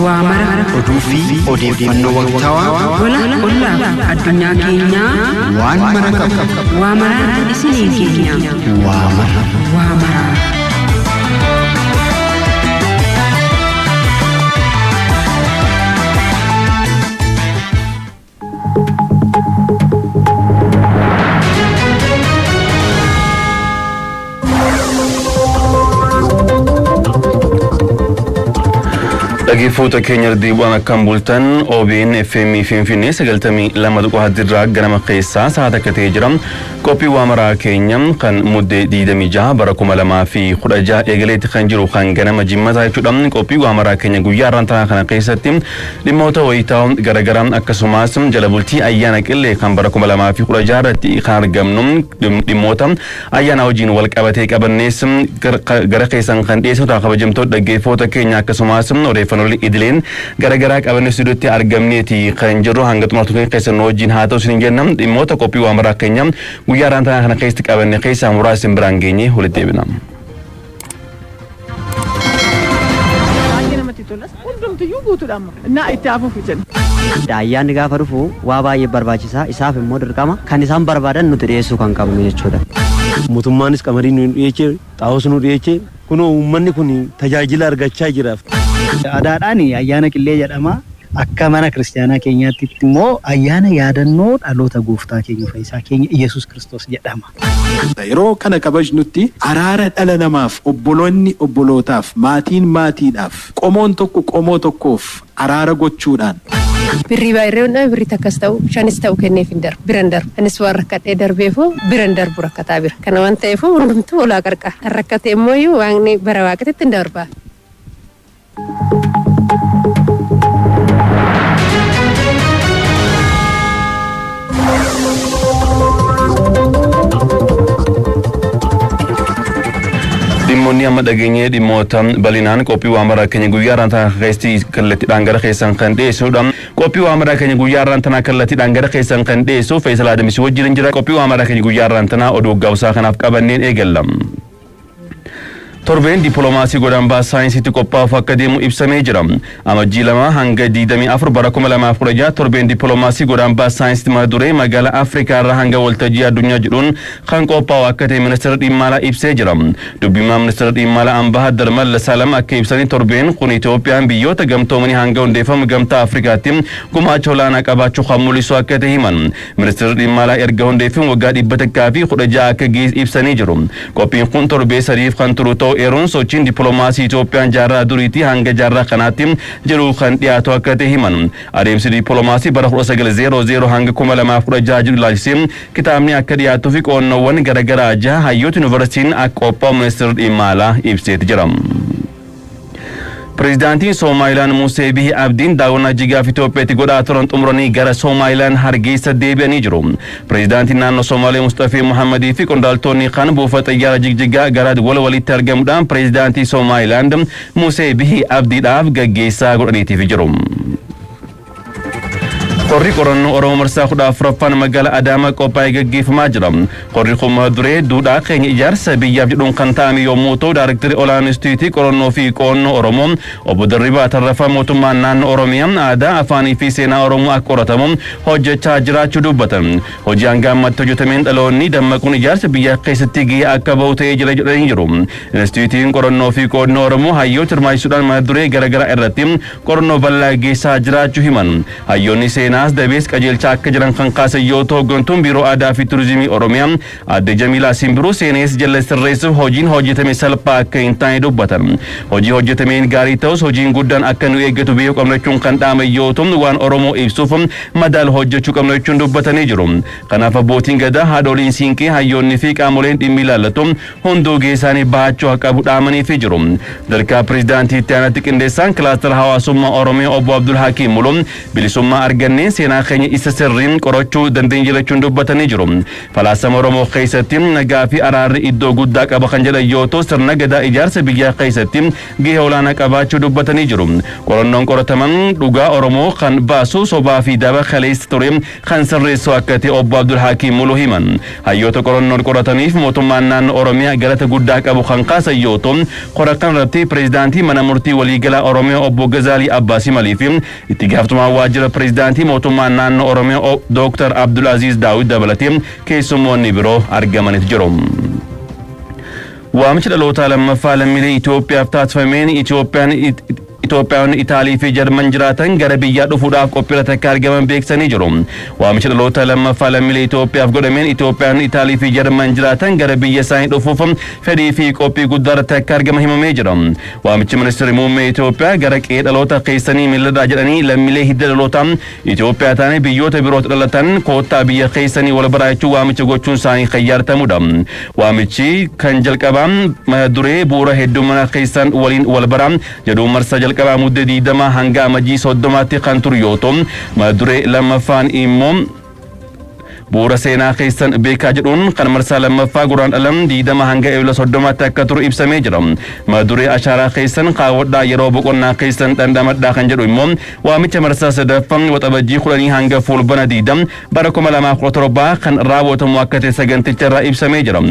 Wamara. Odufi odeeffannoo waqtaawaa. Wala addunyaa keenya. Waan mara qabu. Wamara isiniin keenya. Wamara. Dhaggeeffattoota keenya diiwwan akkam bultan OBN FM Finfinnee 92 hadirraa ganama keessaa sa'a takka ta'ee jira. Qophii waamaraa keenya kan muddee 26 bara 2016 eegaleetti kan jiru kan ganama jimmataa jechuudha. Qophii waamaraa keenya guyyaa irraa kana keessatti dhimmoota wayitaa garagaraa akkasumas jala bultii ayyaana qillee kan bara 2016 irratti kan argamnu dhimmoota ayyaana wajjin wal qabatee qabannees gara keessan kan dhiyeessota kabajamtoota dhaggeeffattoota keenya akkasumas odeeffannoo idileen garagaraa qabanne stuudiyootti argamneeti kan jiru hanga xumurtuu keessan wajjin haa ta'u isin jennam dhimmoota qophii waamaraa keenya guyyaa irraa kana keessatti qabanne keessaa muraasni biraan geenye walitti deebina. Ayyaanni gaafa dhufu waa baay'ee barbaachisaa isaaf immoo dirqama kan isaan barbaadan nuti dhiyeessuu kan qabnu jechuudha. Mootummaanis qamarii nu dhiyeessee xaa'oos nu dhiyeessee kunoo uummanni kun tajaajila argachaa jira. Aadaadhaan ayyaana qillee jedhama. Akka mana kiristaanaa keenyaatti immoo ayyaana yaadannoo dhaloota gooftaa keenya fayyisaa keenya Yesuus Kiristoos jedhama. Yeroo kana kabajnutti araara dhala namaaf obboloonni obbolootaaf maatiin maatiidhaaf qomoon tokko qomoo tokkoof araara gochuudhaan birrii baay'ee birrii takkas ta'u shanis ta'u kenneef hin darbu biran darbu anis waan rakkatee darbeefuu biran darbu rakkataa bira kana waan ta'eefuu hundumtuu olaa qarqara rakkatee immoo waaqni bara waaqatitti hin darbaa. Dhimmoonni amma dhageenyee dhimmoota bal'inaan qophii waamaraa keenya guyyaa irraa keessatti kallattiidhaan gara keessan kan dhiyeessudha. Qophii waamaraa keenya guyyaa irraa kallattiidhaan gara keessan kan dhiyeessu Faisal Adamsi wajjin jira. Qophii waamaraa keenya guyyaa irraa oduu gabaabsaa kanaaf qabanneen eegalla. Torbeen dippiloomaasii godambaa saayinsiitti qophaa'uuf akka deemu ibsamee jira. Amajjii 2 hanga 24 bara 2016 torbeen dippiloomaasii godambaa saayinsiitti mata duree magaalaa Afrikaa irraa hanga waltajjii addunyaa jedhuun kan qophaa'u akka ta'e ministeera dhimma alaa ibsee jira. Dubbimaan ministeera dhimma alaa Ambaasaadder Mallas Alam akka ibsanii torbeen kun Itoophiyaan biyyoota gamtoomanii hanga hundeeffamu gamtaa Afrikaatti gumaacha olaanaa qabaachuu kan mul'isu akka ta'e himan. Ministeera dhimma alaa erga hundeeffamu waggaa 116 akka ibsanii jiru. Qophiin kun torbee sadiif kan turu ta'u eeruun sochiin dippiloomaasii Itoophiyaan jaarraa duriitii hanga jaarraa kanaatti jiru kan dhiyaatu akka ta'e himan. Adeemsi dippiloomaasii bara 1900 hanga 2016 jiru ilaalchisee kitaabni akka dhiyaatuu fi qo'annoowwan garaagaraa jaha hayyoota yuunivarsiitiin akka qophaa'u ministeerri dhimma alaa ibseeti jira. Pireezidaantiin Somaliland Musee Bihi Abdiin daawwannaa jigaaf Itoophiyaatti godhaa turan xumuranii gara Somaliland Hargeysa deebi'anii jiru. Pireezidaantiin naannoo Somaalee Mustafii Muhammadii fi qondaaltonni kan buufata xiyyaara Jigjigaa gara walitti argamuudhaan pireezidaantii Somaliland Musee Bihi Abdiidhaaf gaggeessaa godhaniitiif jiru. Qorri qorannoo Oromoo marsaa 14ffaan magaalaa Adaamaa qophaa'ee gaggeeffamaa jira. Qorri kun mata duree duudhaa keenya ijaarsa biyyaaf jedhuun kan ta'ame yommuu ta'u Daayirektarri olaanaa Inistituutii qorannoo fi qo'annoo Oromoo obbo Dirribaa Tarrafaa mootummaan naannoo Oromiyaa aadaa afaanii fi seenaa Oromoo akka qoratamu hojjechaa jiraachuu dubbatan. Hojii hanga ammaatti hojjetameen dhaloonni dammaquun ijaarsa biyya keessatti gahee akka bahu ta'ee jira jedhanii jiru. Inistituutiin qorannoo fi qo'annoo Oromoo hayyoota hirmaachisuudhaan mata duree garaagaraa irratti qorannoo bal'aa geessaa jiraachuu himan. Hayyoonni seenaa dabees qajeelcha akka jiran kan kaasan yoo ta'u hooggantuun biiroo aadaa fi turizimii Oromiyaa Aadde Jamiilaa Simbiruu seenes jala sirreessuuf hojiin hojjetame salphaa akka hin taane dubbatan. Hojii hojjetameen gaarii ta'us hojiin guddaan akka nu eeggatu beekuu qabna jechuun kan dhaame yoo ta'u waan Oromoo ibsuuf madaala hojjechuu qabna jechuun dubbatanii jiru. Kanaaf abbootiin gadaa haadholiin siinqee hayyoonni fi qaamoleen dhimmi ilaallatu hunduu geessaanii bahachuu akka qabu dhaamanii fi jiru. Dargaa pireezidaantii itti aanatti qindeessaan kilaastara hawaasummaa Oromiyaa obbo Abdul Hakiim Mulum bilisummaa argannee illee seenaa keenya isa sirriin qorachuu dandeenya jechuun dubbatanii jiru. Falaasama Oromoo keessatti nagaa fi araarri iddoo guddaa qaba kan jedhan yoo ta'u sirna gadaa ijaarsa biyyaa keessatti gahee olaanaa qabaachuu dubbatanii jiru. Qorannoon qorataman dhugaa Oromoo kan baasu sobaa fi daba kaleessa ture kan sirreessu akka ta'e obbo Abdul Hakiim Muluu himan. Hayyoota qorannoon qorataniif mootummaan naannoo Oromiyaa galata guddaa qabu kan kaasan yoo ta'u qora kanarratti pireezidaantii mana murtii waliigalaa Oromiyaa obbo Gazaalii Abbaasii Malii fi itti gaafatamaa waajjira pireezidaantii mootummaa naannoo Oromiyaa Dr. Abdul Aziz Daawud dabalatee keessummoonni biroo argamanitu jiru. Waamicha dhaloota lammaffaa lammiilee Itoophiyaaf taasifameen Itoophiyaan Itaalii fi Jarman jiraatan gara biyyaa dhufuudhaaf qophiirratti akka argaman beeksisanii jiru. Waamicha dhaloota lammaffaa lammiilee Itoophiyaaf godhameen Itoophiyaan Itaalii fi Jarman jiraatan gara biyya isaanii dhufuuf fedhii fi qophii guddaarratti akka argaman himamee jira. Waamichi ministeerri muummee Itoophiyaa gara qe'ee dhaloota keessanii milladhaa jedhanii lammiilee hidda dhaloota Itoophiyaa ta'anii biyyoota birootti dhalatan koottaa biyya keessanii wal baraachuu waamicha gochuun isaanii xiyyeeffatamudha. Waamichi kan jalqabaan duree bu'uura heddummaa keessan waliin wal baraa jedhuun marsaa jalqabaa muddee 20 hanga amajjii 30tti kan turu yoo ta'u duree lammaffaan immoo bu'uura seenaa keessan beekaa jedhuun kan marsaa lammaffaa guraandhala 20 hanga eebila 30tti akka turu ibsamee jira. Duree ashaaraa keessan kaawwadhaa yeroo boqonnaa keessan dhandhamadhaa kan jedhu immoo waamicha marsaa sadaffaa waxabajjii 10 hanga fulbana 20 bara 2017 kan raawwatamu akka ta'e saganticha irraa ibsamee jira.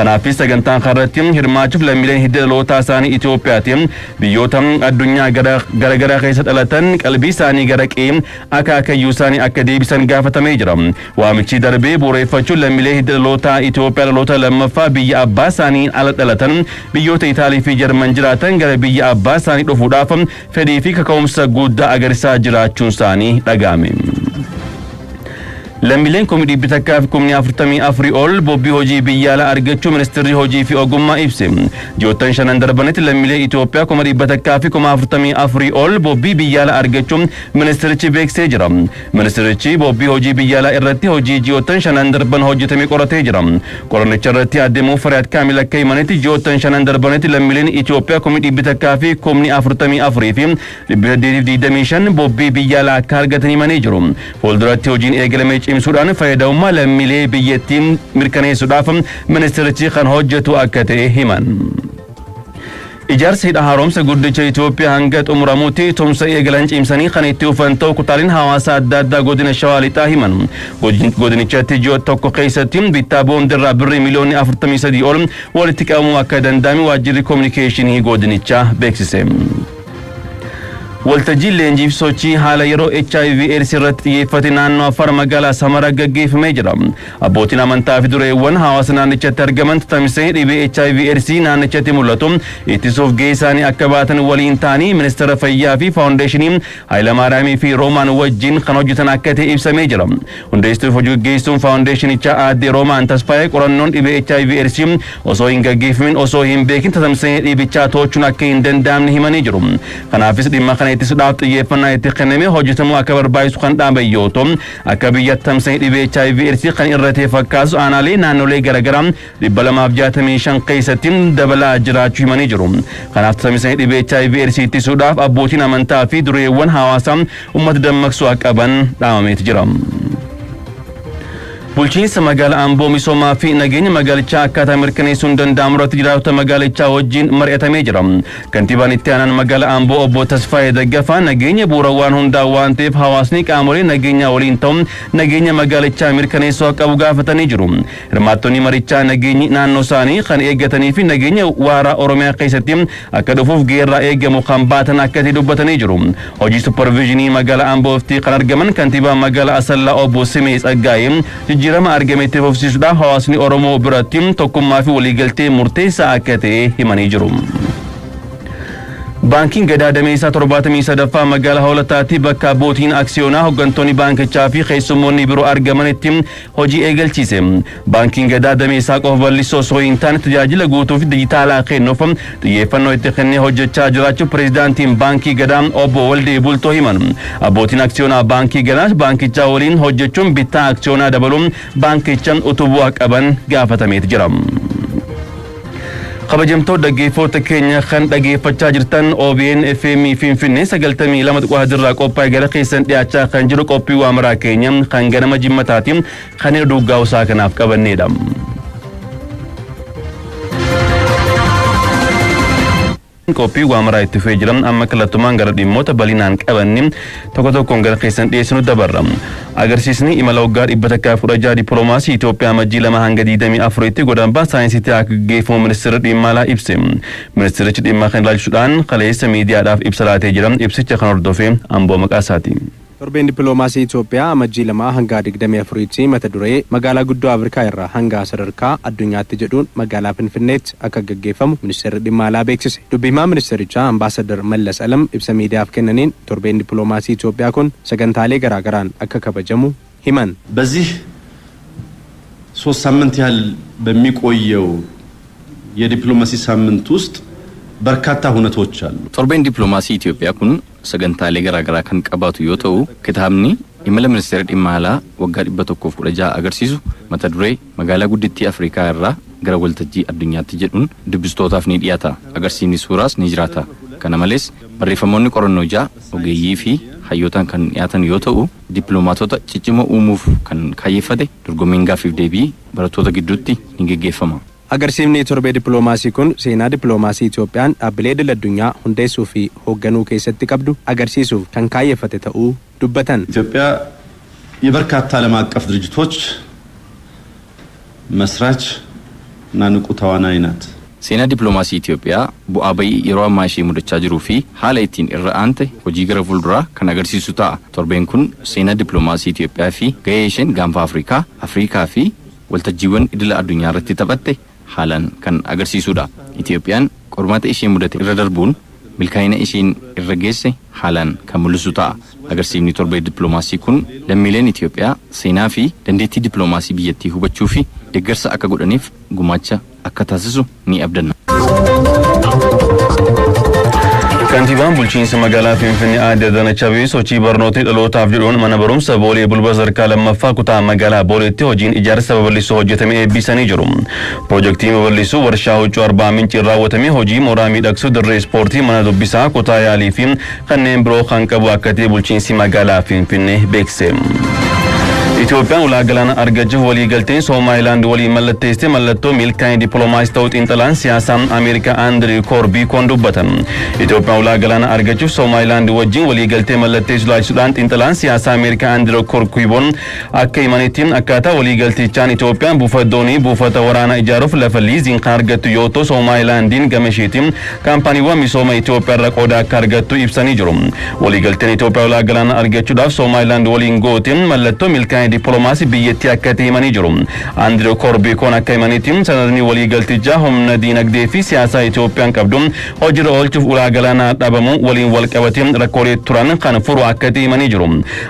Kanaafis sagantaan kanarratti hirmaachuuf lammiileen hidda dhalootaa isaanii Itoophiyaatiin biyyoota addunyaa garaagaraa keessa dhalatan qalbii isaanii gara qe'ee akaakayyuu isaanii akka deebisan gaafatamee jira. Waamichi darbee bu'uureffachuun lammiilee hidda dhalootaa Itoophiyaa dhaloota lammaffaa biyya abbaa isaanii ala dhalatan biyyoota Itaalii fi Jarman jiraatan gara biyya abbaa isaanii dhufuudhaaf fedhii fi kaka'umsa guddaa agarsiisaa jiraachuun isaanii dhaga'ame. Lammiileen 144 ol bobbii hojii biyya alaa argachuu ministeerri hojii fi ogummaa ibse. Ji'oottan shanan darbanitti lammiilee Itoophiyaa 144 ol bobbii biyya alaa argachuu ministeerichi beeksisee jira. Ministeerichi bobbii hojii biyya alaa irratti hojii ji'oottan shanan darban hojjetame qoratee jira. Qorannicha irratti adeemuu Fariyaat Kaamil akka himanitti ji'oottan shanan darbanitti lammiileen Itoophiyaa 144 fi 825 bobbii biyya alaa akka argatan himanii jiru. Fuulduratti hojiin eegalame cimsuudhaan fayyadamummaa lammiilee biyyattiin mirkaneessuudhaaf ministeerichi kan hojjetu akka ta'e himan. Ijaarsa hidha haaromsa guddicha Itoophiyaa hanga xumuramuutti tumsa eegalan cimsanii kan itti dhufan ta'uu kutaaleen hawaasaa adda addaa godina Shawaa Lixaa himan. Godinichatti ji'oota tokko keessatti bittaa boondirraa birrii miliyoonni 43 ol walitti qabamuu akka danda'ame waajjirri koominikeeshinii godinichaa beeksise. Waltajjii leenjiif sochii haala yeroo HIV/AIDS irratti xiyyeeffate naannoo Affaar magaalaa Samaraa gaggeeffamee jira. Abbootiin amantaa fi dureewwan hawaasa naannichatti argaman tamsa'ee dhibee HIV/AIDS naannichatti mul'atu ittisuuf gahee isaanii akka baatan waliin ta'anii ministeera fayyaa fi faawundeeshinii Hayilamaariyaamii fi Roomaan wajjin kan hojjetan akka ta'e ibsamee jira. Hundeessituuf hojii gaggeessuun faawundeeshinichaa aadde Roomaan Tasfaayee qorannoon dhibee HIV/AIDS osoo hin gaggeeffamin osoo hin beekin tamsa'ee dhibichaa to'achuun akka hin danda'amne himanii jiru. Kanaafis dhimma kana ittisuudhaaf xiyyeeffannaa itti kennamee hojjetamuu akka barbaachisu kan dhaaban yoo ta'u akka biyyatti tamsa'ee dhibee HIV/AIDS kan irratee fakkaatu aanaalee naannolee garaagaraa 265 keessatti dabalaa jiraachuu himanii jiru. Kanaaf tamsa'ee dhibee HIV/AIDS ittisuudhaaf abbootiin amantaa fi dureewwan hawaasaa uummata dammaqsuu akka qaban dhaamameeti jira. Bulchiinsa magaalaa Amboo misoomaa fi nageenya magaalichaa akkaataa mirkaneessuun danda'amu irratti jiraattota magaalichaa wajjin mari'atamee jira. Kantiibaan itti aanaan magaalaa Amboo obbo Tasfaayee Daggafaa nageenya bu'uura waan hundaa waan ta'eef hawaasni qaamolee nageenyaa waliin ta'uun nageenya magaalichaa mirkaneessuu akka qabu gaafatanii jiru. Hirmaattonni marichaa nageenyi naannoo isaanii kan eeggatanii fi nageenya waaraa Oromiyaa keessatti akka dhufuuf geerraa eegamu kan baatan akka ta'e dubbatanii jiru. Hojii supparviizinii magaalaa Ambootti kan argaman kantiibaan magaalaa Asallaa obbo Simee Tsaggaayee jijjiirama argametti fufsiisuudhaaf hawaasni Oromoo biratti tokkummaa fi waliigaltee murteessaa akka ta'e himanii jiru. Baankiin Gadaa Dameessaa 73ffaa magaalaa Hoolataatti bakka abbootiin aksiyoonaa hooggantoonni baankichaa fi keessummoonni biroo argamanitti hojii eegalchiise. Baankiin Gadaa Dameessaa qofa bal'isoo osoo hin taane tajaajila guutuu fi dijitaalaa kennuuf xiyyeeffannoo itti kennee hojjechaa jiraachuu pireezidaantiin Baankii Gadaa obbo Waldee Bultoo himan. Abbootiin aksiyoonaa Baankii Gadaas baankichaa waliin hojjechuun bittaa aksiyoonaa dabaluun baankichaan utubuu qaban gaafatameeti jira. Kabajamtoota dhaggeeffattoota keenya kan dhaggeeffachaa jirtan OBN FM Finfinnee 92 dirraa qophaa'ee gara keessan dhiyaachaa kan jiru qophii waamaraa keenya kan ganama jimmataatiin kan dhugaa isaa kanaaf qabanneedha. Qophii waamaraa itti fufee jiran amma kallattumaan gara dhimmoota bal'inaan qabanni tokko tokkoon gara keessan dhiyeessinu dabarra. Agarsiisni imala waggaa 116 dippiloomaasii Itoophiyaa amajjii 2 hanga 24tti godambaa saayinsiitti akka gaggeeffamu ministeerri dhimma alaa ibse. Ministeerichi dhimma kana ilaalchuudhaan kaleessa miidiyaadhaaf ibsa laatee jira. Ibsicha kan hordofee Amboo Maqaasaati. Torbeen dippiloomaasii Itoophiyaa amajjii 2 hanga 24tti mata duree magaalaa guddoo Afrikaa irraa hanga sadarkaa addunyaatti jedhuun magaalaa Finfinneetti akka gaggeeffamu ministeerri dhimma alaa beeksise. Dubbimaa ministeerichaa Ambaasadar Mallas Alam ibsa miidiyaaf kennaniin torbeen dippiloomaasii Itoophiyaa kun sagantaalee garaagaraan akka kabajamu himan. በዚህ 3 ሳምንት ያህል በሚቆየው የዲፕሎማሲ ሳምንት ውስጥ በርካታ ሁነቶች አሉ። torbeen dippiloomaasii Itoophiyaa kun sagantaalee garaagaraa kan qabaatu yoo ta'u kitaabni imala ministeera dhimma alaa waggaa 116 agarsiisu mata duree magaalaa guddittii Afrikaa irraa gara waltajjii addunyaatti jedhuun dubbistootaaf ni dhiyaata. Agarsiisni suuraas ni jiraata. Kana malees barreeffamoonni qorannoo ogeeyyii fi hayyootaan kan dhiyaatan yoo ta'u dippiloomaatota ciccimoo uumuuf kan kaayeffate dorgommiin gaaffiif deebii barattoota gidduutti ni gaggeeffama. Agarsiifni torbee dippiloomaasii kun seenaa dippiloomaasii Itoophiyaan dhaabbilee idil-addunyaa hundeessuu fi hoogganuu keessatti qabdu agarsiisuuf kan kaayeffate ta'uu dubbatan. ኢትዮጵያ የበርካታ ዓለም አቀፍ ድርጅቶች መስራች እና ንቁ ተዋናይ ናት። Seenaa dippiloomaasii Itoophiyaa bu'aa bayii yeroo ammaa ishee mudachaa jiruu fi haala ittiin irra aante hojii gara fuulduraa kan agarsiisu ta'a. Torbeen kun seenaa dippiloomaasii Itoophiyaa fi gahee isheen gaanfa Afrikaa fi waltajjiiwwan idila addunyaa irratti taphatte haalan kan agarsiisudha. Itoophiyaan qormaata ishee mudate irra darbuun milkaa'ina isheen irra geesse haalan kan mul'isu ta'a. Agarsiifni torbee dippiloomaasii kun lammiileen Itoophiyaa seenaa fi dandeettii dippiloomaasii biyyattii hubachuu fi deeggarsa akka godhaniif gumaacha akka taasisu ni abdanna. Kantiibaan bulchiinsa magaalaa Finfinnee Aadde Adaanach Abeebee sochii barnootaa dhalootaaf jedhuun mana barumsa Boolee Bulbula sadarkaa lammaffaa kutaa magaalaa Booleetti hojiin ijaarsa babal'isuu hojjetame eebbisanii jiru. Piroojeektiin babal'isuu warshaa huccuu Arbaa Mincii raawwatame hojii mooraa miidhagsuu dirree ispoortii mana dubbisaa kutaa yaalii fi kanneen biroo kan qabu akka ta'e bulchiinsi magaalaa Finfinnee beekse. Itoophiyaan ulaa galaana argachuuf waliigalteen Soomaayilaand waliin mallatteessite mallattoo milkaa'ina dippiloomaasii ta'uu xiinxalaan siyaasaa Ameerikaa Andrii Korbiikoon dubbatan. Itoophiyaan ulaa galaana argachuuf Soomaayilaand wajjin waliigaltee mallatteessuu ilaalchisuudhaan xiinxalaan siyaasaa Ameerikaa Andrii Korbiikoon akka himanitti akkaataa waliigaltichaan Itoophiyaan buufata waraanaa ijaaruuf lafa liiziin kan argattu yoo ta'u Soomaayilaandiin gama isheetiin kaampaaniiwwan misooma Itoophiyaa irraa qooda akka argattu ibsanii jiru. Waliigalteen Itoophiyaa ulaa galaana argachuudhaaf Soomaayilaand waliin gooteen mallattoo milkaa'ina dippiloomaasii biyyattii akka ta'e himanii jiru. Andrii Korbiikoon akka himanitti sanadni waliigaltichaa humna diinagdee fi siyaasaa Itoophiyaan qabdu hojiirra oolchuuf ulaa galaanaa dhaabamuu waliin walqabatee rakkoolee turan kan furu akka ta'e himanii jiru.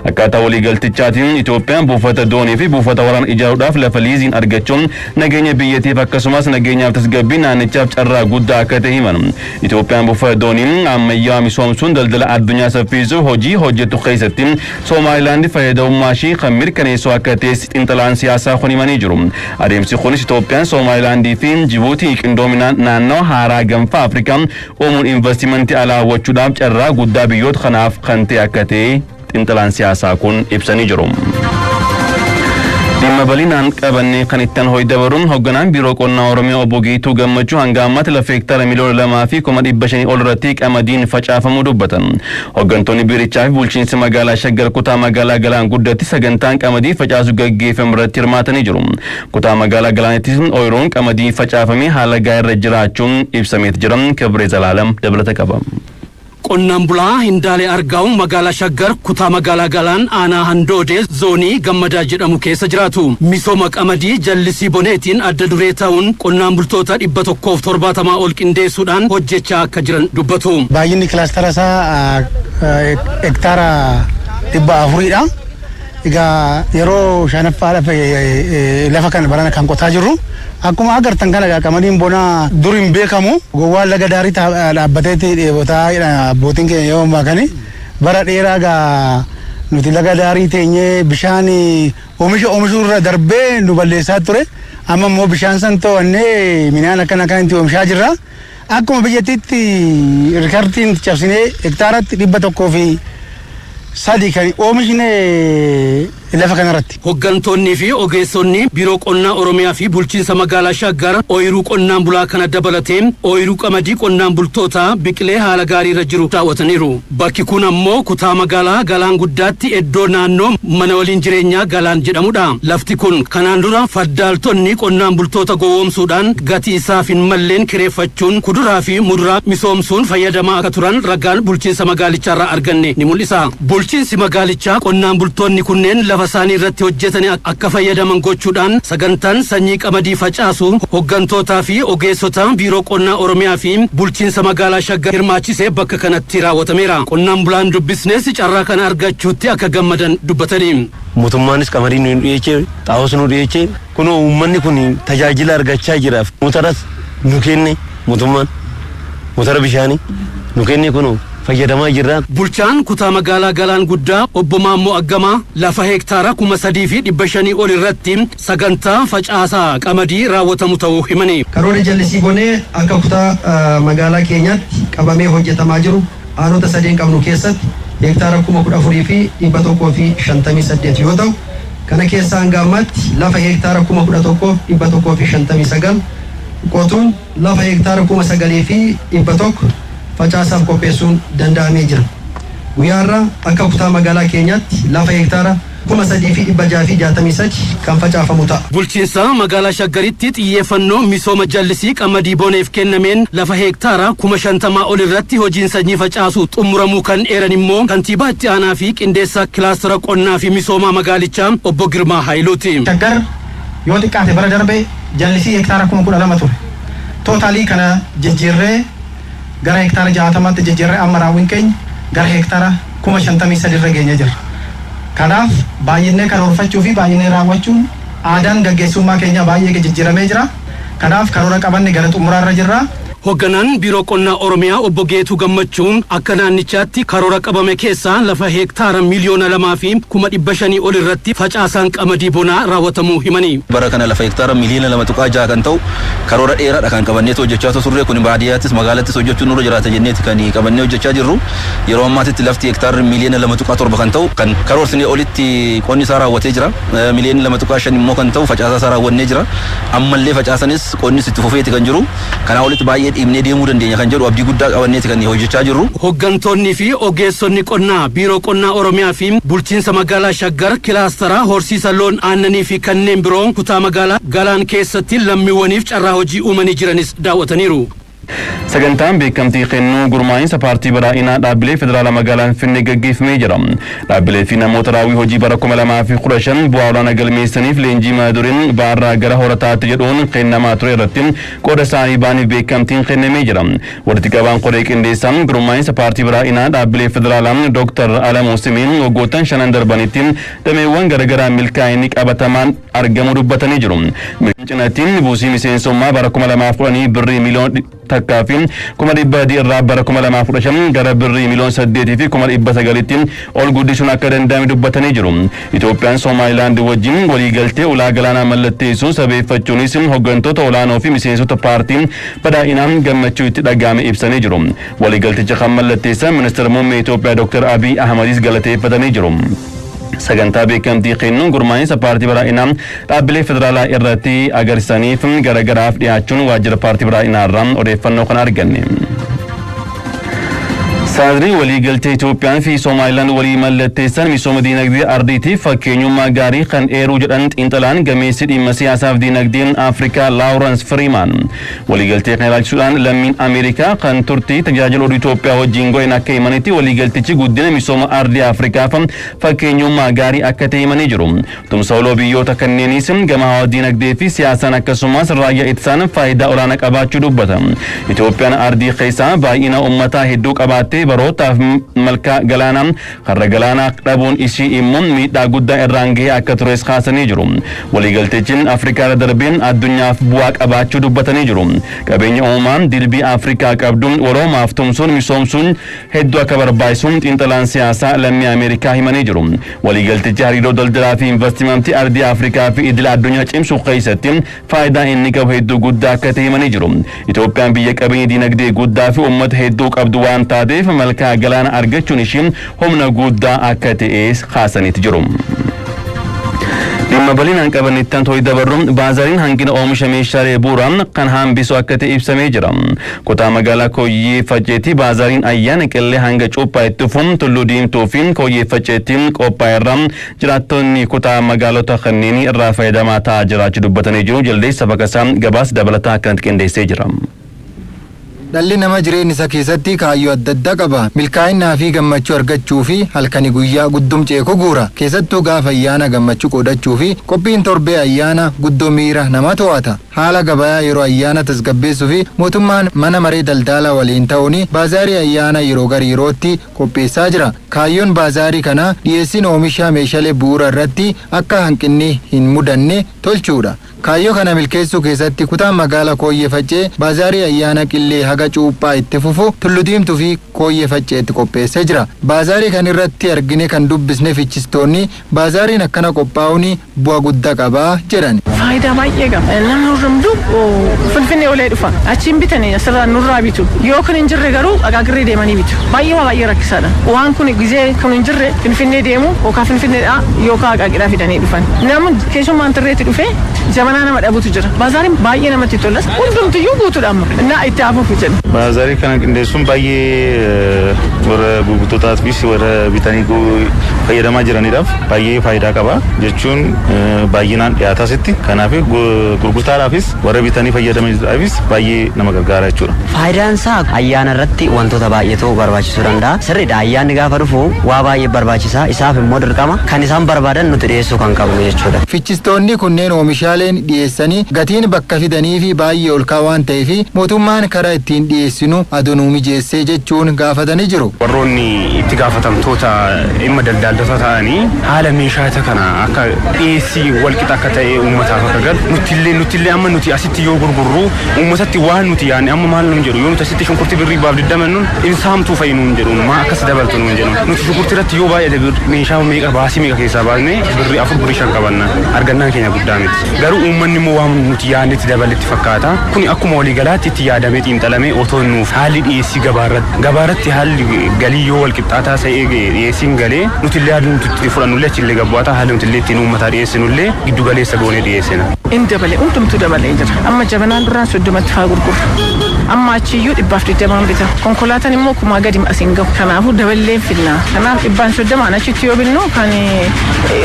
Akkaataa waliigaltichaatiin Itoophiyaan buufata doonii fi buufata waraanaa ijaaruudhaaf lafa liiziin argachuun nageenya biyyattiif akkasumas nageenyaaf tasgabbii naannichaaf carraa guddaa akka ta'e himan. Itoophiyaan buufata doonii ammayyaa misoomsuun daldala addunyaa saffisuuf hojii hojjettu keessatti Soomaayilaand fayyadamummaa ishee kan mirkaneessu akka ta'e xiinxalaan siyaasaa kun himanii jiru. Adeemsi kunis Itoophiyaan Soomaayilaandii fi Jibuutii qindoominaan naannoo haaraa gaanfa Afrikaa uumuun investimentii alaa hawwachuudhaaf carraa guddaa biyyoota kanaaf kan ta'e akka ta'e xiinxalaan siyaasaa kun ibsanii jiru. Dhimma bal'inaan qabannee kan ittiin hoydabaruun hoogganaan biiroo qonnaa Oromiyaa obbo Geetuu Gammachuu hanga ammaatti lafa hektaara miliyoona 2,500 ol irratti qamadiin facaafamuu dubbatan. Hooggantoonni biirichaa fi bulchiinsa magaalaa Shaggar kutaa magaalaa Galaan guddatti sagantaan qamadii facaasuu gaggeeffame irratti hirmaatanii jiru. Kutaa magaalaa Galaanittis ooyiruun qamadii facaafamee haala gaarii irra jiraachuun ibsamee jira. Kibree Zalaalam dabalata qaba. Qonnaan bulaa Hindaalee Argaa'u magaalaa Shaggar kutaa magaalaa Galaan aanaa Handoodee zoonii Gammadaa jedhamu keessa jiraatu. Misooma qamadii jallisii boneetiin adda duree ta'uun qonnaan bultoota 170 ol qindeessuudhaan hojjechaa akka jiran dubbatu. Baay'inni kilaastara isaa hektaara 400dha. Egaa yeroo shanaffaadhaaf lafa kana barana kan qotaa jirru. Akkuma agartan kana qamadiin bonaa duriin beekamu gowwaa laga daarii dhaabbateetti dheebotaa abbootiin keenya yoo maakani bara dheeraa gaa nuti laga daarii teenyee bishaan oomishuu irra darbee nu balleessaa ture. amma immoo bishaan san to'annee midhaan akkana itti oomishaa jirra. Akkuma biyyattiitti rikartiin cabsinee hektaaratti 103 kan oomishne lafa kanarratti. Hooggantoonni fi ogeessonni biiroo qonnaa Oromiyaa fi bulchiinsa magaalaa Shaggar ooyiruu qonnaan bulaa kana dabalatee ooyiruu qamadii qonnaan bultootaa biqilee haala gaarii irra jiru daawwataniiru. Bakki kun ammoo kutaa magaalaa Galaan Guddaatti iddoo naannoo mana waliin jireenyaa Galaan jedhamudha. Lafti kun kanaan dura faddaaltonni qonnaan bultoota gowwoomsuudhaan gatii isaaf hin malleen kireeffachuun kuduraa fi muduraa misoomsuun fayyadamaa akka turan ragaan bulchiinsa magaalicharraa arganne ni mul'isa. Bulchiinsi magaalichaa qonnaan bultoonni kunneen lafa isaanii irratti hojjetanii akka fayyadaman gochuudhaan sagantaan sanyii qamadii facaasu hooggantootaa fi ogeessota biiroo qonnaa Oromiyaa fi bulchiinsa magaalaa Shaggar hirmaachisee bakka kanatti raawwatameera. Qonnaan bulaan dubbisnes carraa kana argachuutti akka gammadan dubbatanii. Mootummaanis qamadii nu dhiyeechee xaa'oos nu dhiyeechee kunoo uummanni kun tajaajila argachaa jiraaf motoras nu kenne mootummaan motora bishaanii nu kenne kunoo fayyadamaa jirra. Bulchaan kutaa magaalaa Galaan Guddaa obbo Maammoo Aggamaa lafa hektaara 3,500 ol irratti sagantaa facaasaa qamadii raawwatamu ta'uu himani. Karoora jallisii bonee akka kutaa magaalaa keenyaatti qabamee hojjetamaa jiru aanota 3 qabnu keessatti hektaara 14,158 yoo ta'u kana keessaa hanga ammaatti lafa hektaara 11,159 qotuun lafa hektaara 9,100 facaasaaf qopheessuun danda'amee jira. Guyyaarraa akka kutaa magaalaa keenyaatti lafa hektaara 3,663 kan facaafamu ta'a. Bulchiinsa magaalaa Shaggaritti xiyyeeffannoo misooma jallisii qamadii boneef kennameen lafa hektaara 50,000 ol irratti hojiin sanyii facaasu xumuramuu kan eeran immoo kantiibaa itti aanaa fi qindeessaa kilaastara qonnaa fi misoomaa magaalichaa obbo Girmaa Haayiluuti. Shaggar yoo xiqqaate bara darbe jallisii hektaara 12,000 ture. Tootaalii kana jijjiirree gara hektaara 60tti jijjiirree amma raawwiin keenya gara hektaara 53 irra geenye jira. Kanaaf baay'inee karoorfachuu fi baay'inee raawwachuun aadaan gaggeessummaa keenya baay'ee jijjiiramee jira. Kanaaf karoora qabanne gara xumuraarra jirra. Hoogganaan biiroo qonnaa Oromiyaa obbo Geetuu Gammachuun akka naannichaatti karoora qabame keessaa lafa hektaara 2,200,500 ol irratti facaasaan qamadii bonaa raawwatamuu himani. Bara kana lafa hektaara 2,200,000 kan ta'u karoora dheeraadha kan qabannee hojjechaa turre kun baadiyyaattis magaalattis hojjechuun nurra jiraata jenneeti kan qabannee hojjechaa jirru. Yeroo ammaatitti lafti hektaara 2,207 kan ta'u kan karoorsine olitti qonni isaa raawwatee jira. 2,205 immoo kan ta'u facaasaa isaa raawwannee jira. Ammallee facaasanis qonnis itti fufeeti kan jiru. Kana olitti baay'ee dhiibnee deemuu dandeenya kan jedhu abdii guddaa qabanneeti kan hojjechaa jirru. Hooggantoonni fi ogeessonni qonnaa biiroo qonnaa Oromiyaa fi bulchiinsa magaalaa Shaggar kilaasteraa horsiisa loon aannanii fi kanneen biroo kutaa magaalaa Galaan keessatti lammiiwwaniif carraa hojii uumanii jiranis daawwataniiru. Sagantaan beekamtii kennuu gurmaa'insa paartii badhaadhinaa dhaabbilee federaalaa magaalaa Finfinnee gaggeeffamee jira. Dhaabbilee fi namoota raawwii hojii bara 2015 bu'aa olaanaa galmeessaniif leenjii maaduriin ba'arraa gara horataatti jedhuun kennamaa ture irratti qooda isaanii baaniif beekamtiin kennamee jira. Walitti qabaan qoree qindeessaan gurmaa'insa paartii badhaadhinaa dhaabbilee federaalaa Dr. Alamuu Simiin waggoottan 5 darbanitti dameewwan garaagaraa milkaa'inni qabatamaan argamu dubbatanii jiru. Cinattiin buusii miseensummaa bara 2010 birrii miliyoona takkaa fi 1,100 irraa bara 2015 gara birrii miliyoona 8 fi 1,900tti ol guddisuun akka danda'ame dubbatanii jiru. Itoophiyaan Somaalilaand wajjin waliigaltee ulaa galaanaa mallatteessuun sabeeffachuunis hooggantoota olaanoo fi miseensota paartii badhaadhinaan gammachuu itti dhaga'ame ibsanii jiru. Waliigalticha kan mallatteessan ministeera muummee Itoophiyaa Dr. Abiy Ahmadis galateeffatanii jiru. Sagantaa beekamtii kennuun gurmaa'insa paartii badhaadhinaa dhaabbilee federaalaa irratti agarsiisaniif garagaraaf dhiyaachuun waajjira paartii badhaadhinaa irraa odeeffannoo kan arganne. Saadrii waliigaltee Itoophiyaan fi Somaalilaand walii mallatteessan misooma diinagdee ardiitiif fakkeenyummaa gaarii kan eeruu jedhan xiinxalaan gameessi dhimma siyaasaaf diinagdeen Afrikaa Laawurans Firiimaan. Waliigaltee kana ilaalchisuudhaan lammiin Ameerikaa kan turtii tajaajila oduu Itoophiyaa wajjin go'een akka himanitti waliigaltichi guddina misooma ardii Afrikaaf fakkeenyummaa gaarii akka ta'e himanii jiru. Tumsa oloo biyyoota kanneenis gama diinagdee fi siyaasaan akkasumas raayyaa ittisaan faayidaa olaanaa qabaachuu dubbata. Itoophiyaan ardii keessaa baay'ina uummataa hedduu qabaattee dabalatee barootaaf malkaa galaanaa har'a galaanaa dhabuun isii immoo miidhaa guddaa irraan gahee akka tures kaasanii jiru. Waliigalteechi Afrikaa darbeen addunyaaf bu'aa qabaachuu dubbatanii jiru. Qabeenya uumamaan dilbii Afrikaa qabdu waroomaaf tumsuun misoomsuun hedduu akka barbaachisu xiinxalaan siyaasaa lammii Ameerikaa himanii jiru. Waliigalteechi hariiroo daldalaa fi investimentii ardii Afrikaa fi idil addunyaa cimsuu keessatti faayidaa inni qabu hedduu guddaa akka ta'e himanii jiru. Itoophiyaan biyya qabeenya dinagdee guddaa fi uummata hedduu qabdu waan taateef malkaa galaana argachuun ishee humna guddaa akka ta'e kaasaniiti jiru. Dhimma bal'inaan qabanittan to'ii dabarruun baazariin hangina oomisha meeshaalee bu'uuraa kan hambisu akka ta'e ibsamee jira. Kutaa magaalaa Kooyyee Facceetti baazariin ayyaana qillee hanga cuuphaa itti fuun Tulluu Diimtuu fi Kooyyee Facceettiin qophaa'eerra jiraattonni kutaa magaalota kanneenii irraa fayyadamaa ta'aa jiraachuu dubbatanii jiru. Jaldeessa Baqasaa gabaasa dabalataa akkanatti qindeessee jira. Dhalli nama jireenya isaa keessatti kaayyoo adda addaa qaba. Milkaa'inaa fi gammachuu argachuu fi halkanii guyyaa guddum ceekoo guura. Keessattuu gaafa ayyaana gammachuu qoodachuu fi qophiin torbee ayyaana guddoo miira nama to'ata. Haala gabayaa yeroo ayyaana tasgabbeessuu fi mootummaan mana maree daldala waliin ta'uun baazaarii ayyaana yeroo gara yerootti qopheessaa jira. Kaayyoon baazaarii kana dhiyeessiin oomisha meeshaalee bu'uura irratti akka hanqinni hin mudanne tolchuudha. Kaayyoo kana milkeessuu keessatti kutaan magaalaa Kooyyee Faccee baazaarii ayyaana qillee haga cuuphaa itti fufu Tulluu Diimtuu fi Kooyyee Facceetti qopheessee jira. Baazaarii kan irratti argine kan dubbisne fichistoonni baazaariin akkana qophaa'uun bu'aa guddaa qabaa jedhan. Faayidaa baay'ee qaba. Namni hundumtuu Finfinnee olee dhufa. Achiin bitanii asirraan nurraa bitu. Yoo kan hin jirre garuu agaagirree deemanii bitu. Baay'ee rakkisaadha. Waan kun gizee kan hin jirre Finfinnee deemu yookaan Finfinneedhaa yookaan agaagiraa fidanii dhufan. Namni keessummaan tirreetti dhufee jabanaa nama dhabutu jira. Baazariin baay'ee namatti tolas. Hundumtiyyuu guutuudha amma. Innaa itti hafuuf jedhu. Baazarii kana qindeessuun baay'ee warra gurgurtootaafis warra bitanii fayyadamaa jiraniidhaaf baay'ee faayidaa qaba jechuun baay'inaan dhiyaataa asitti. Kanaaf gurgurtaadhaafis warra bitanii fayyadamaniidhaafis baay'ee nama gargaara jechuudha. Faayidaan isaa ayyaana irratti wantoota baay'eetu barbaachisuu danda'a. Sirriidha ayyaanni gaafa dhufu waa baay'ee barbaachisaa isaaf immoo dirqama kan isaan barbaadan nuti dhiyeessuu kan qabnu jechuudha. Fichistoonni kunneen oomishaaleen dhiyeessanii gatiin bakka fidanii fi baay'ee ol ka'aa waan ta'eef mootummaan karaa ittiin dhiyeessinu adunuu mijeessee jechuun gaafatanii jiru. Warroonni itti gaafatamtoota dhimma daldaltoota ta'anii haala meeshaa kana akka dhiyeessii walqixa akka ta'e uummataaf akka galu nutillee amma nuti asitti yoo gurgurru uummatatti waan nuti yaadne amma maal nuun jedhu yoo nuti asitti shunkurtii birrii baaf diddamannuun insaamtuu fa'i nuun jedhu maa akkas dabaltu nuun jedhu nuti shunkurtii irratti yoo baay'ee meeshaa meeqa baasii meeqa keessaa baasne birrii 4 birrii 5 qabanna argannaan keenya guddaa miti garuu uummanni immoo waan nuti yaadnetti dabaletti fakkaata kun akkuma waliigalaatti itti yaadamee xiinxalamee otoo nuuf haalli dhiyeessii gabaarratti haalli galii yoo walqixxaataa ta'ee dhiyeessiin galee nuti illee haalli nuti itti fudhannullee achillee gabbu'aataa haalli nuti illee ittiin uummataa dhiyeessinullee giddu galeessa goonee dhiyeessina. In dabalee hundumtuu dabalee jira. Amma jabanaan duraan 30tti haa gurgurru. Amma achiyyuu 120 bita. Konkolaataan immoo kumaa gadi asiin gahu. Kanaafuu daballeen fidna. Kanaaf 130 achitti yoo binnu kan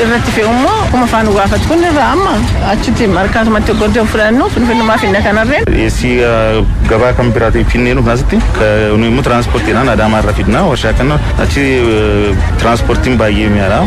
irratti fe'u immoo kuma faana gaafatu. Kun irraa amma achitti markaatumatti godda fudhannu finfinnumaa finna kanarreen. Dhiyeessii gabaa kan biraatiin finnee nuuf asitti nu immoo tiraanspoortiidhaan Adaamaa irra fidna. Warshaa kana achi tiraanspoortiin baay'ee mi'aadha.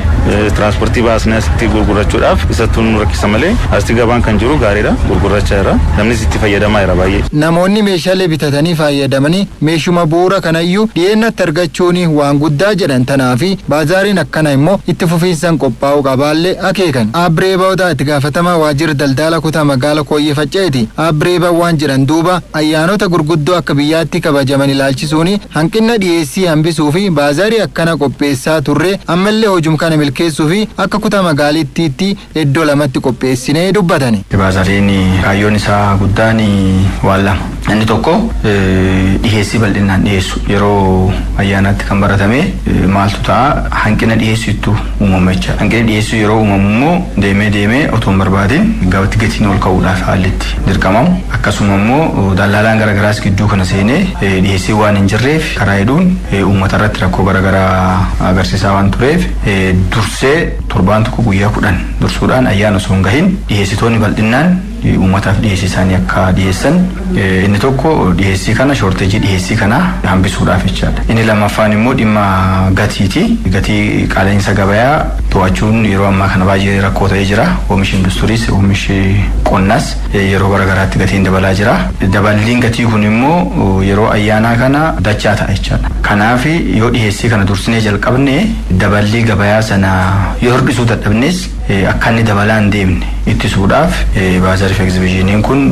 Tiraanspoortii baasnee asitti gurgurachuudhaaf isattuu nu rakkisa malee asitti gabaan kan jiru gaariidha gurgurachaa jira namnis itti fayyadamaa jira baay'ee. Namoonni meeshaalee bitatanii fayyadamanii meeshuma bu'uura kanayyuu dhiyeennatti argachuun waan guddaa jedhan tanaafi baazaariin akkana immoo itti fufiinsan qophaa'uu qabaallee akeekan. Abree Bawdaa itti gaafatamaa waajjira daldala kutaa magaalaa Kooyyee Facceeti. Abree Bawwaan jedhan duuba ayyaanota gurguddoo akka biyyaatti kabajaman ilaalchisuun hanqina dhiyeessii hambisuu fi baazaarii akkana qopheessaa turre ammallee hojum kana milkeessuu fi akka kutaa magaalittiitti iddoo lamatti qopheessinee dubbatani. Baazariin kaayyoon isaa guddaan waan lama. Inni tokko dhiyeessii bal'inaan dhiyeessu yeroo ayyaanaatti kan baratame maaltu ta'a hanqina dhiyeessiitu uumama jecha. Hanqina dhiyeessii yeroo uumamu immoo deemee otoo hin barbaadin gabatti gatiin ol ka'uudhaaf haalli itti dirqamamu. Akkasuma immoo daldaalaan garaagaraas gidduu kana seenee dhiyeessii waan hin jirreef karaa hedduun uummata irratti rakkoo garaagaraa agarsiisaa waan tureef dursee torbaan tokko guyyaa 10 dursuudhaan ayyaana osoo hin gahin dhiyeessitoonni bal'inaan uummataaf dhiyeessii isaanii akka dhiyeessan inni tokko dhiyeessii kana shorteejii dhiyeessii kana hambisuudhaaf jechaadha. Inni lammaffaan immoo dhimma gatiiti. Gatii qaala'insa gabayaa to'achuun yeroo ammaa kana baay'ee rakkoo ta'ee jira. Oomishi industiriis oomishi qonnas yeroo garaagaraatti gatiin dabalaa jira. Daballiin gatii kun immoo yeroo ayyaanaa kana dachaa ta'a jechaadha. Kanaaf yoo dhiyeessii kana dursinee jalqabne daballii gabayaa sana yoo hir'isuu dadhabnes akka inni dabalaa hin deemne ittisuudhaaf baazariif egzibishiniin kun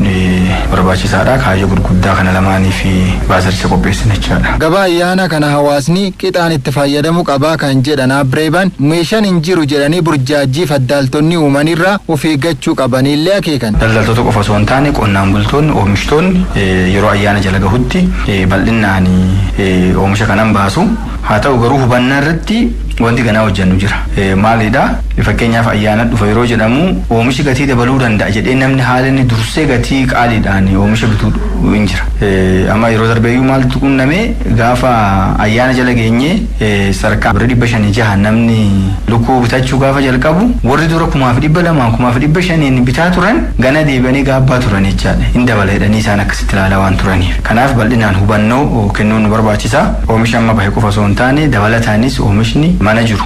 barbaachisaadha. Kaayyoo gurguddaa kana lamaanii fi baazaricha qopheessin jechaadha. Gabaa ayyaana kana hawaasni qixaan itti fayyadamuu qabaa kan jedhan Abreebaan meeshaan hin jiru jedhanii burjaajii faddaaltonni uumanirraa of eeggachuu qabanillee akeekan. Daldaltoota qofa osoo hin taane qonnaan bultoonni oomishtoonni yeroo ayyaana jala gahutti bal'inaan oomisha kanan baasu. Haa ta'u garuu hubannaa irratti wanti ganaa hojjennu jira. Maalidha? Fakkeenyaaf ayyaana dhufa yeroo jedhamu oomishi gatii dabaluu danda'a jedhee namni haala inni dursee gatii qaaliidhaan oomisha bituu hin jira. Amma yeroo darbeeyyuu maaltu qunname gaafa ayyaana jala geenye sarkaa 500 namni lukkuu bitachuu gaafa jalqabu warri dura 200,200 2,500 bitaa turan gana deebi'anii gaabbaa turan jechaadha. Hin dabala jedhanii isaan akkasitti ilaalaa waan turaniif. Kanaaf bal'inaan hubannoo kennuun nu barbaachisa. Oomisha amma bahe qofa osoo hin taane dabalataanis oomishni mana jiru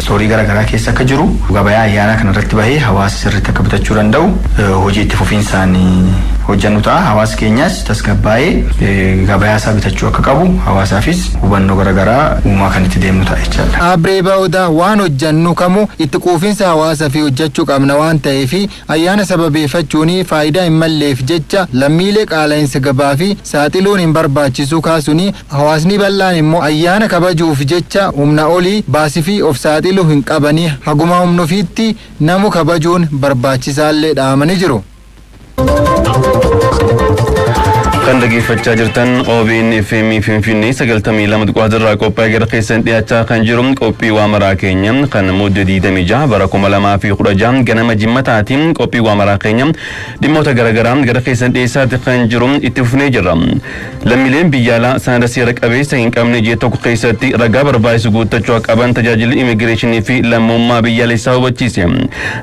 soorii garaagaraa keessa akka jiru gabayaa ayyaana kanarratti bahee hawaasa sirriitti akka bitachuu danda'u hojii itti fufiinsaan hojjennu ta'a. Hawaasa keenyas tasgabbaa'ee gabayaa isaa bitachuu akka qabu hawaasaafis hubannoo garaagaraa uumaa kan itti deemnu ta'a jechaadha. Abreebaa Odaa waan hojjennu kamuu itti quufinsa hawaasaa fi hojjechuu qabna waan ta'eef ayyaana sababeeffachuun faayidaa hin malleef jecha lammiilee qaala'insa gabaa fi saaxiluun hin barbaachisu kaasuun hawaasni bal'aan immoo ayyaana kabajuuf jecha humna olii baasii fi of saaxiluu hin qabanii haguma humna ofiitti namu kabajuun barbaachisaallee dhaamanii jiru. kan dhaggeeffachaa jirtan OBN FM Finfinnee 92 irraa qophaa'ee gara keessan dhiyaachaa kan jiru qophii waamaraa keenya kan muddee 26 bara 2016 ganama jimmataatiin qophii waamaraa keenya dhimmoota garaagaraa gara keessan dhiyeessaatti kan jiru itti fufnee jirra. Lammiileen biyyaalaa sanada seera qabeessa hin qabne ji'a tokko keessatti ragaa barbaachisu guuttachuu qaban tajaajilli immigireeshinii fi lammummaa biyyaalessaa hubachiise.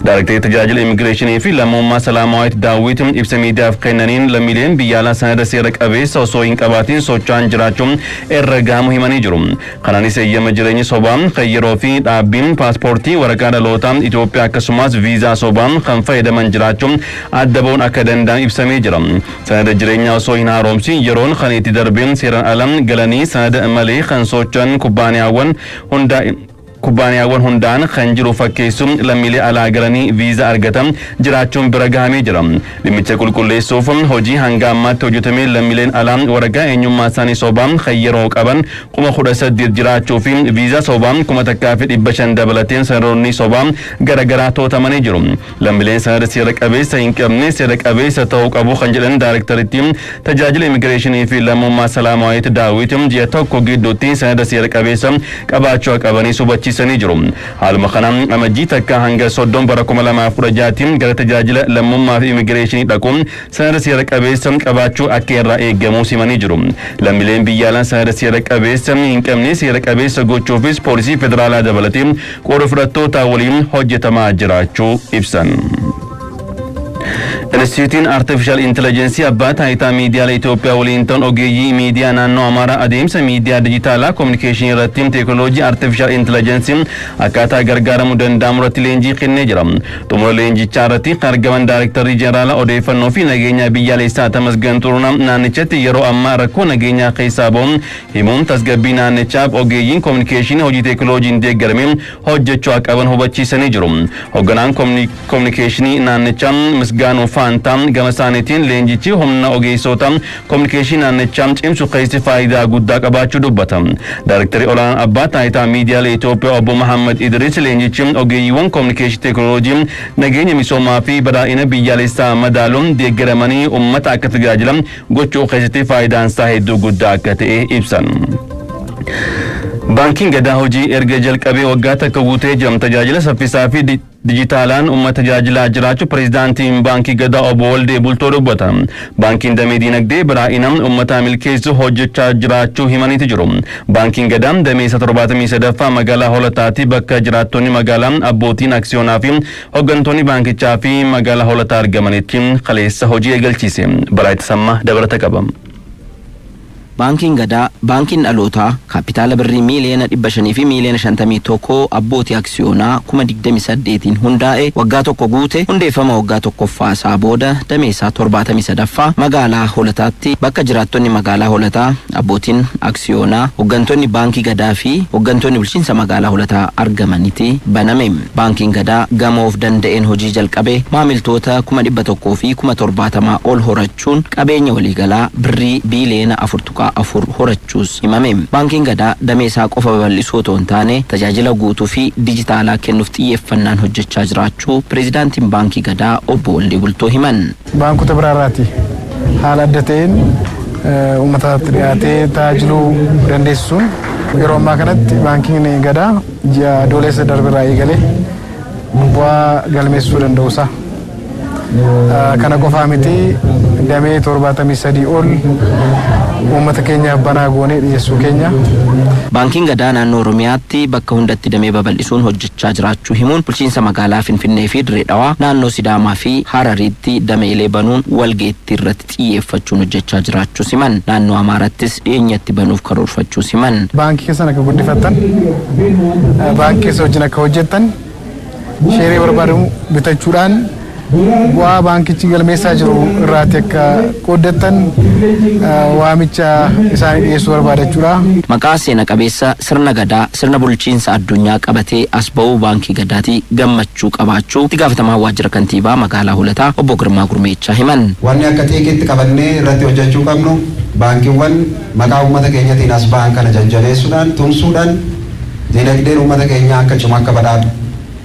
Daarektarri tajaajila immigireeshinii fi lammummaa Salaamaawit Daawit ibsa miidiyaaf kennaniin lammiileen biyyaalaa sanada seera qabeessa osoo hin qabaatiin socho'an jiraachuun irra gaamu himanii jiru. Kanaanis eeyyama jireenya sobaan kan yeroo fi dhaabbiin paaspoortii waraqaa dhalootaa Itoophiyaa akkasumas viizaa sobaan kan fayyadaman jiraachuun adda ba'uun akka danda'an ibsamee jira. Sanada jireenyaa osoo hin haaromsin yeroon kan itti darbeen seeraan alam galanii sanada malee kan socho'an kubbaaniyaawwan hundaan kan jiru fakkeessuun lammiilee alaa galanii viizaa argatan jiraachuun bira gahamee jira. Dhimmicha qulqulleessuuf hojii hanga ammaatti hojjetamee lammiileen alaa waraqaa eenyummaa isaanii sobaan kan yeroo qaban 18,000 jiraachuu fi viizaa sobaan 1,500 dabalateen sanadoonni sobaan garaagaraa to'atamanii jiru. Lammiileen sanada seera qabeessa hin qabne seera qabeessa ta'uu qabu kan jedhan daarektarittii tajaajila immigireeshinii fi lammummaa Salaamaawit Daawit ji'a tokko gidduutti sanada seera qabeessa qabaachuu qabanii hubachiisanii jiru. Haaluma kanaan amajjii takka hanga 30 bara 2016 gara tajaajila lammummaa fi immigireeshinii dhaquun sanada seera qabeessa qabaachuu akka irraa eegamu simanii jiru. Lammiileen biyyaalaa sanada seera qabeessa hin qabne seera qabeessa gochuufis poolisii federaalaa dabalatee qooda fudhattoota waliin hojjetamaa jiraachuu ibsan. Instituutiin Artificial Intelligence abbaa taayitaa miidiyaa Itoophiyaa waliin ta'uun ogeeyyii miidiyaa naannoo Amaaraa adeemsa miidiyaa dijitaalaa kominikeeshinii irratti teekinooloojii Artificial Intelligence akkaataa gargaaramuu danda'amu irratti leenjii kennee jira. Xumura leenjichaa irratti kan argaman Daarektarri Jeneraalaa Odeeffannoo fi Nageenya Biyyaalessaa Tamasgan Xuruunaa naannichatti yeroo ammaa rakkoo nageenyaa keessaa ba'uun himuun tasgabbii naannichaaf ogeeyyiin kominikeeshinii hojii teekinooloojiin deeggaramee hojjechuu qaban hubachiisanii jiru. Hoogganaan kominikeeshinii naannichaa Misgaanuu Faantaan gama isaaniitiin leenjichi humna ogeessota kominikeeshinii naannichaa cimsu keessatti faayidaa guddaa qabaachuu dubbata. Daarektarri olaanaan abbaa taayitaa miidiyaa Itoophiyaa obbo Muhammad Idris leenjichi ogeeyyiiwwan kominikeeshinii teekinooloojii nageenya misoomaa fi badhaadhina biyyaalessaa madaaluun deeggaramanii uummata akka tajaajilan gochuu keessatti faayidaan isaa hedduu guddaa akka ta'e ibsan. Baankiin Gadaa hojii erga jalqabee waggaa takka guutee jiru tajaajila saffisaa fi dijitaalaan uummata tajaajilaa jiraachuu pireezidaantiin baankii gadaa obbo Waldee Bultoo dubbata. Baankiin damee diinagdee badhaadhina uummata milkeessuu hojjechaa jiraachuu himaniiti jiru. Baankiin gadaa damee 73ffaa magaalaa Hoolataatti bakka jiraattonni magaalaa abbootiin aksiyoonaa fi hooggantoonni baankichaa fi magaalaa Hoolataa argamanitti kaleessa hojii eegalchiise. Balaayitti Sammaa dabalata qabam. Baankiin gadaa baankiin dhalootaa kaapitaala birrii miiliyoona 500 fi miiliyoona 51 abbootii aksiyoonaa 28 hundaa'e waggaa tokko guute hundeeffama waggaa tokkoffaa isaa booda dameesaa 73ffaa magaalaa Hoolataatti bakka jiraattonni magaalaa Hoolataa abbootiin aksiyoonaa hooggantoonni baankii gadaa fi hooggantoonni bulchiinsa magaalaa Hoolataa argamanitti baname. Baankiin gadaa gamoo of danda'een hojii jalqabe maamiltoota 100,000 fi 70,000 ol horachuun qabeenya waliigalaa birrii biiliyoona 4 afur horachuus himame. Baankiin gadaa dameesaa qofa babal'isuu otoo hin taane tajaajila guutuu fi dijitaalaa kennuuf xiyyeeffannaan hojjechaa jiraachuu pireezidaantiin baankii gadaa obbo Waldee Bultoo himan. Baankota biraarraati haala adda ta'een uummataatti dhiyaatee tajaajiluu dandeessisuun yeroo ammaa kanatti baankiin gadaa ji'a adoolessa darbeerraa eegalee bu'aa galmeessuu danda'uusaa. Kana qofaa miti damee 73 ol uummata keenyaaf banaa goonee dhiyeessuu keenya. Baankiin gadaa naannoo Oromiyaatti bakka hundatti damee babal'isuun hojjechaa jiraachuu himuun bulchiinsa magaalaa Finfinnee fi Dirree Dhawaa naannoo Sidaamaa fi Harariitti dameelee banuun walgeettii irratti xiyyeeffachuun hojjechaa jiraachuu himan. Naannoo Amaarattis dhiyeenyatti banuuf karoorfachuu himan. Baankii keessan akka guddifattan baankii keessa wajjin akka hojjettan sheerii barbaadamu bitachuudhaan bu'aa baankichi galmeessaa jiru irraatti akka qooddattan waamicha isaanii dhiyeessuu barbaadachuudha. Maqaa seena qabeessa sirna gadaa sirna bulchiinsa addunyaa qabatee as ba'uu baankii gadaatii gammachuu qabaachuu itti gaafatamaa waajjira kantiibaa magaalaa Hoolataa obbo Girmaa Gurmeechaa himan. Wanni akka xiiqiitti qabannee irratti hojjechuu qabnu baankiiwwan maqaa uummata keenyatiin as ba'an kana jajjabeessuudhaan tumsuudhaan diinagdeen uummata keenyaa akka cimu akka badhaadhu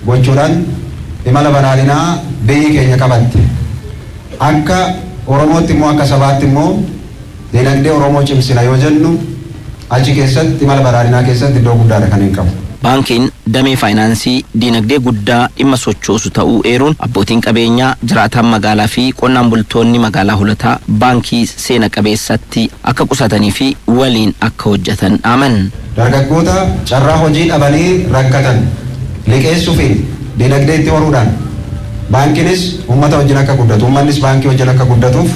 gochuudhaan imala badhaadhinaa biyyi keenya qabatte akka Oromootti immoo akka sabaatti immoo diinagdee Oromoo cimsina yoo jennu achi keessatti imala badhaadhinaa keessatti iddoo guddaadha kan hin qabu. Baankiin damee faayinaansii diinagdee guddaa dhimma sochoosu ta'uu eeruun abbootiin qabeenyaa jiraataan magaalaa fi qonnaan bultoonni magaalaa Hoolataa baankii seena qabeessatti akka qusatanii fi waliin akka hojjetan dhaaman. Dargaggoota carraa hojii dhabanii rakkatan liqeessuufiin diinagdee itti horuudhaan baankiinis uummata wajjin akka guddatu uummannis baankii wajjin akka guddatuuf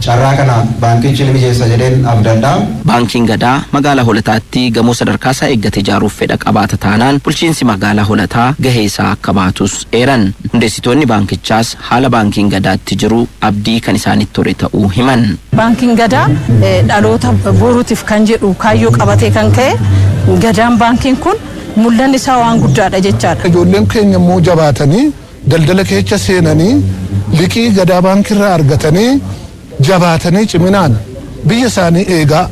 carraa kana baankichi ni mijeessa jedheen abdadhaa. Baankiin gadaa magaalaa Hoolataatti gamoo sadarkaa isaa eeggate ijaaruuf fedha qabaata taanaan bulchiinsi magaalaa Hoolataa gahee isaa akka baatus eeran. Hundeessitoonni baankichaas haala baankiin gadaatti jiru abdii kan isaanitti ture ta'uu himan. Baankiin gadaa dhaloota boruutiif kan jedhu kaayyoo qabatee kan ka'e gadaan baankiin kun mul'anni isaa waan guddaadha jechaadha. Ijoolleen keenya immoo jabaatanii daldala keessa seenanii liqii gadaa baankirraa argatanii jabaatanii ciminaan biyya isaanii eegaa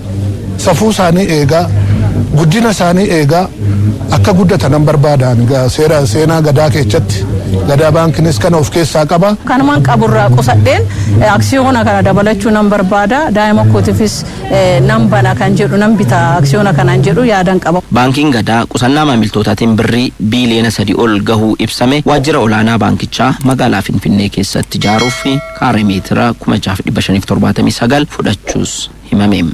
safuu isaanii eegaa guddina isaanii eegaa akka guddatan barbaadan seenaa gadaa keessatti gadaa baankinis kana of keessaa qaba. Kanumaan qaburraa qusadheen aksiyoona kana dabalachuu nan barbaada daa'ima kootiifis nan bana kan jedhu nan bita aksiyoona kanaan jedhu yaadan qaba. Baankiin gadaa qusannaa maamiltootaatiin birrii biiliyoona 3 ol gahuu ibsame waajjira olaanaa baankichaa magaalaa Finfinnee keessatti ijaaruuf kaaree meetira 6,579 fudhachuus himame.